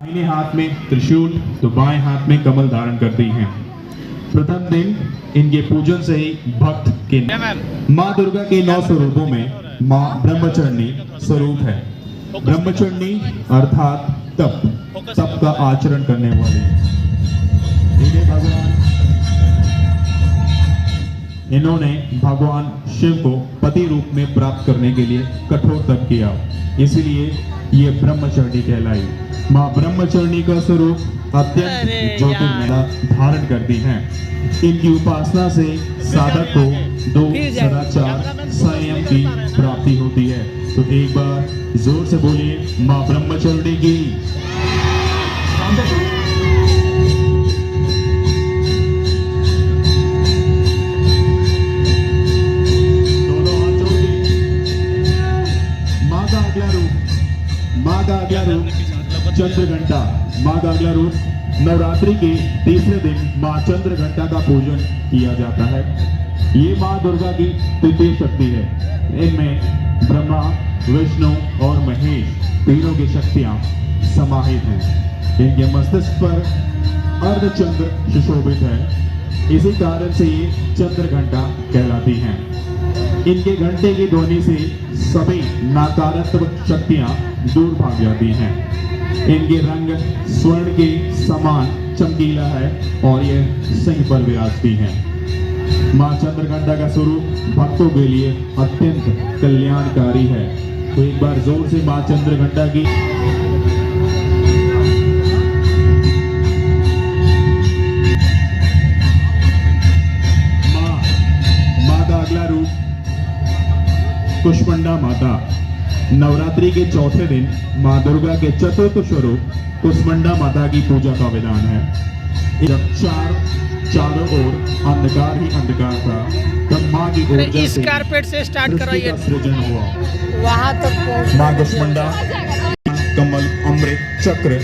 दाहिने हाथ में त्रिशूल तो बाएं हाथ में कमल धारण करती हैं। प्रथम दिन इनके पूजन से ही भक्त के माँ दुर्गा के 9 स्वरूपों में माँ ब्रह्मचर्णी स्वरूप है। ब्रह्मचर्णी अर्थात तप का आचरण करने वाली। इन्होंने भगवान शिव को पति रूप में प्राप्त करने के लिए कठोर तप किया, इसलिए ये ब्रह्मचर्णी कहलाई। माँ ब्रह्मचर्णी का स्वरूप अत्यंत ज्योतिर्मय धारण करती हैं। इनकी उपासना से साधक को 2 सदाचार संयम की प्राप्ति होती है। तो एक बार जोर से बोलिए माँ ब्रह्मचर्णी की। माँ का अगला रूप चंद्रघंटा। माँ का अगला रूप नवरात्रि के तीसरे दिन माँ चंद्रघंटा का पूजन किया जाता है। ये माँ दुर्गा की तृतीय शक्ति है। इनमें ब्रह्मा, विष्णु और महेश तीनों की शक्तियां समाहित हैं। इनके मस्तिष्क पर अर्धचंद्र सुशोभित है, इसी कारण से ये चंद्रघंटा कहलाती हैं। इनके घंटे की ध्वनि से सभी नकारात्मक शक्तियां दूर भाग जाती हैं। इनके रंग स्वर्ण के समान चमकीला है और ये सिंह पर विराजती हैं। माँ चंद्रघंटा का स्वरूप भक्तों के लिए अत्यंत कल्याणकारी है। तो एक बार जोर से माँ चंद्रघंटा की। माँ का अगला रूप कुष्मांडा माता। नवरात्रि के चौथे दिन माँ दुर्गा के चतुर्थ स्वरूप कुष्मांडा माता की पूजा का विधान है। जब चारों ओर अंधकार ही अंधकार था, तब माँ की ऊर्जा इस कारपेट से स्टार्ट कराइए, सृजन हुआ। वहां तक माँ कुष्मांडा कमल, अमृत, चक्र,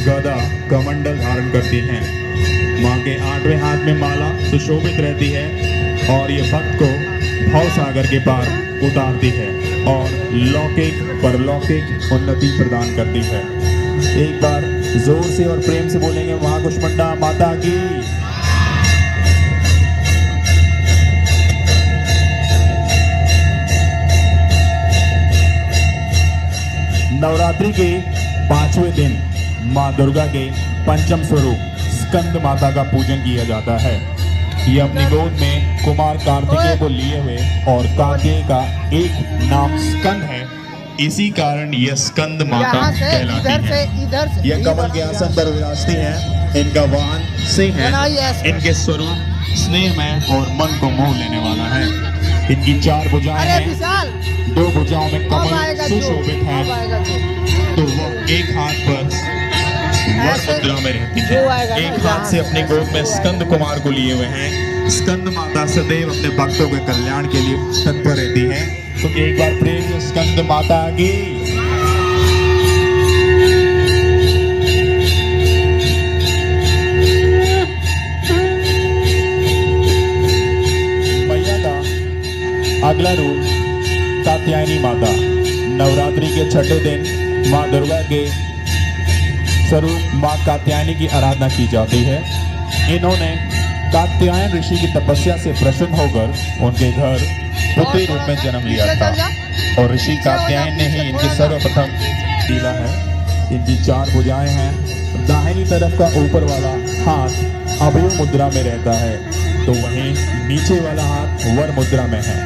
गदा, कमंडल धारण करती हैं। माँ के 8वें हाथ में माला सुशोभित रहती है और ये भक्त को भव सागर के पार उतारती है और लौकिक परलौकिक उन्नति प्रदान करती है। एक बार जोर से और प्रेम से बोलेंगे माँ कुष्मांडा माता की। नवरात्रि के 5वें दिन माँ दुर्गा के पंचम स्वरूप स्कंद माता का पूजन किया जाता है। ये अपनी गोद में कुमार कार्तिकेय को लिए हुए और कार्तिकेय का एक नाम स्कंद है, इसी कारण यह स्कंद माता कहलाती है। यह कमल के आसन पर विराजती हैं। इनका वाहन सिंह है। इनके स्वरूप स्नेहमय और मन को मोह लेने वाला है। इनकी 4 भुजाएं हैं। 2 भुजाओं में कमल सुशोभित है, तो वह एक हाथ पर मुद्रा में रहती है। एक हाथ से अपने गोद में स्कंद कुमार को लिए हुए हैं। स्कंद माता सदैव अपने भक्तों के कल्याण के लिए तत्पर रहती है। तो एक बार प्रेम से स्कंद माता की। मैया का अगला रूप कात्यायनी माता। नवरात्रि के 6ठे दिन माँ दुर्गा के स्वरूप माँ कात्यायनी की आराधना की जाती है। इन्होंने कात्यायन ऋषि की तपस्या से प्रसन्न होकर उनके घर पुत्री रूप में जन्म लिया था और ऋषि कात्यायन ने ही इनके सर्वप्रथम दिला है। इनकी 4 भुजाएं हैं। दाहिनी तरफ का ऊपर वाला हाथ अभय मुद्रा में रहता है, तो वहीं नीचे वाला हाथ वर मुद्रा में है।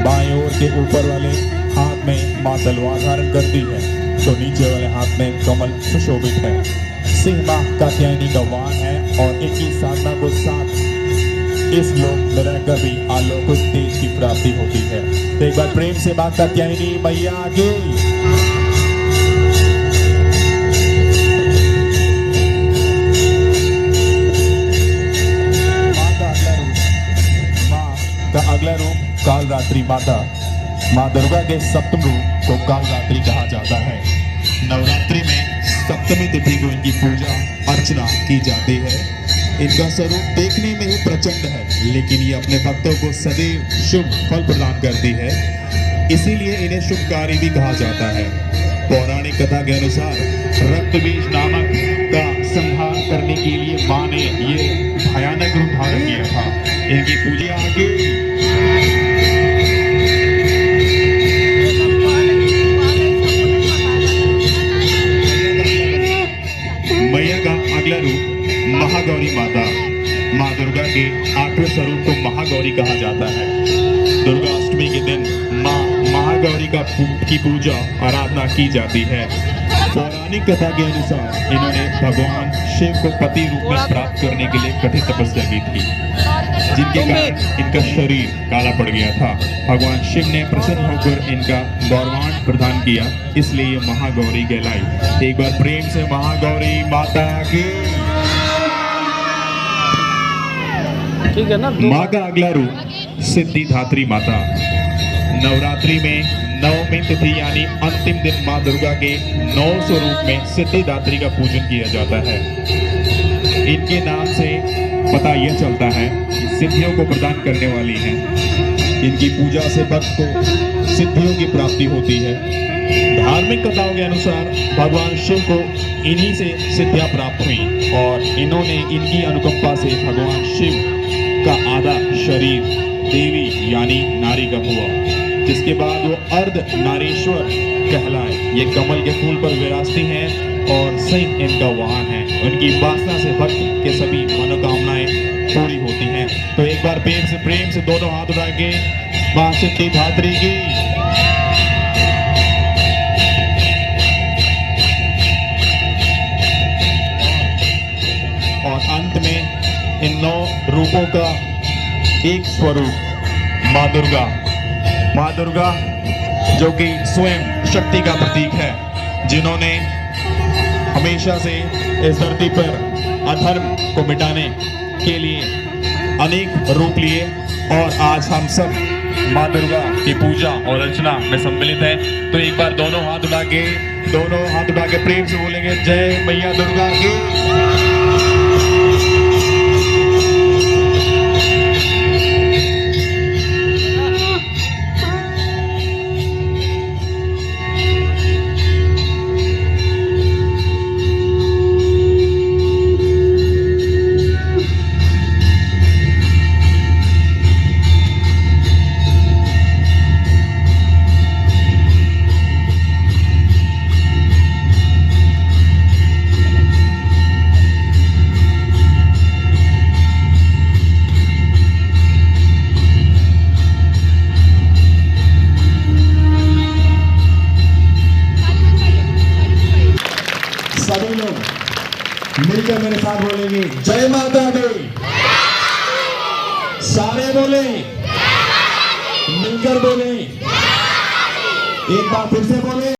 बाएं ओर के ऊपर वाले हाथ में माँ तलवार धारण करती है, तो नीचे वाले हाथ में कमल सुशोभित है। सिंह माँ कात्यायनी का वाहन है और इनकी साधना को साथ इस लोक में रहकर भी अलौकिक तेज की प्राप्ति होती है। तो एक बार प्रेम से माँ कात्यायनी मैया की। माँ का अगला रूप कालरात्रि माता। माँ दुर्गा के सप्तम रूप को कालरात्रि कहा जाता है। नवरात्रि में सप्तमी तिथि को इनकी पूजा अर्चना की जाती है। इनका स्वरूप देखने में ही प्रचंड है, लेकिन ये अपने भक्तों को सदैव शुभ फल प्रदान करती है, इसीलिए इन्हें शुभकारी भी कहा जाता है। पौराणिक कथा के अनुसार रक्त बीज नामक इनकी पूजा आगे मैया का अगला रूप महागौरी माता। माँ दुर्गा के 8वें स्वरूप को महागौरी कहा जाता है। दुर्गा अष्टमी के दिन माँ महागौरी की पूजा आराधना की जाती है। पौराणिक कथा के अनुसार इन्होंने भगवान शिव को पति रूप में प्राप्त करने के लिए कठिन तपस्या की थी, जिनके कारण इनका शरीर काला पड़ गया था। भगवान शिव ने प्रसन्न होकर इनका गौरवांश प्रदान किया, इसलिए ये महागौरी कहलाई। एक बार प्रेम से महागौरी माता की। ठीक है ना। माँ का अगला रूप सिद्धिदात्री माता। नवरात्रि में नवमी तिथि यानी अंतिम दिन माँ दुर्गा के 9 स्वरूप में सिद्धिदात्री का पूजन किया जाता है। इनके नाम से पता यह चलता है कि सिद्धियों को प्रदान करने वाली हैं। इनकी पूजा से भक्त को सिद्धियों की प्राप्ति होती है। धार्मिक कथाओं के अनुसार भगवान शिव को इन्हीं से सिद्धियां प्राप्त हुई और इन्होंने इनकी अनुकंपा से भगवान शिव का आधा शरीर देवी यानी नारी का हुआ, जिसके बाद वो अर्ध नारीश्वर कहलाए। ये कमल के फूल पर विराजती हैं और सिंह इनका वाहन है। उनकी वासना से भक्त के सभी मनोकामनाएं पूरी होती हैं। तो एक बार प्रेम से दोनों हाथ उठा के मां सिद्धिदात्री की। और अंत में इन 9 रूपों का एक स्वरूप माँ दुर्गा। माँ दुर्गा जो कि स्वयं शक्ति का प्रतीक है, जिन्होंने हमेशा से इस धरती पर अधर्म को मिटाने के लिए अनेक रूप लिए और आज हम सब माँ दुर्गा की पूजा और अर्चना में सम्मिलित हैं। तो एक बार दोनों हाथ उठा के प्रेम से बोलेंगे जय मैया दुर्गा की। सभी लोग मिलकर मेरे साथ बोलेंगे जय माता दी। सारे बोले, मिलकर बोले, एक बार फिर से बोले।